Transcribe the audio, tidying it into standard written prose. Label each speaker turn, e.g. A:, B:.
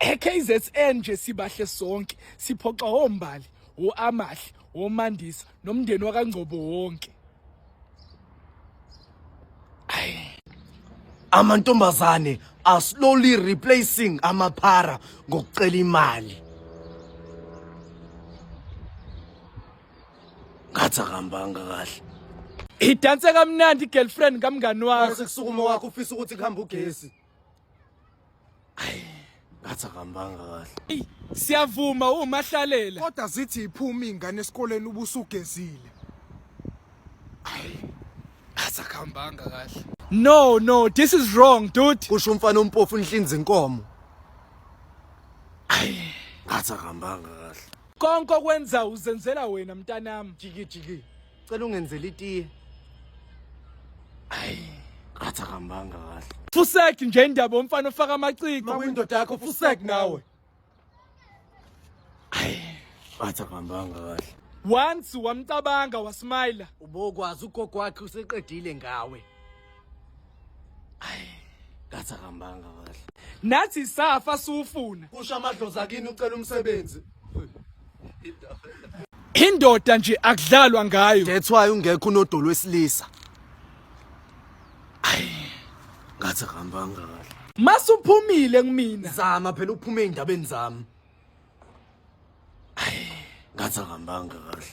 A: eKZN nje sibahle sonke siphoxa ombali oamahle omandisa nomndeni wakangcobo wonke.
B: Amantombazane are slowly replacing amaphara ngokucela imali. Ngathi akahambanga kahle.
A: Idanse kamnandi girlfriend kamngani wakho.
B: Sekusukuma wakho ufisa ukuthi kuhambe ugesi. Ngathi akahambanga kahle.
A: Siyavuma umahlalela.
C: Kodwa zithi iphuma ingane esikoleni ubusugezile.
A: Asakhambanga kahle. No, this is wrong, dude.
B: Kusho umfana ompofu inhlinzi inkomo. Ngathi akahambanga kahle.
A: Konke okwenza uzenzela wena mntanami.
B: Jiki. Cela ungenzele itiye. Ngathi akahambanga kahle.
A: Fusek nje indaba umfana ofaka amaciko.
B: Makuyindoda yakho Fusek nawe. Ngathi akahambanga kahle.
A: Once wamcabanga wasmile.
B: Ubokwazi ugogo wakhe useqedile ngawe. Ngathi akahambanga kahle.
A: Nathi safa sufuna.
B: Kusho amadlozi akini ucela umsebenzi.
A: Indoda nje akudlalwa ngayo.
B: That's why ungekho unodolo wesilisa. Ngathi akahambanga kahle.
A: Masuphumile kumina.
B: Zama phela uphume endabeni zami. Ngathi akahambanga kahle.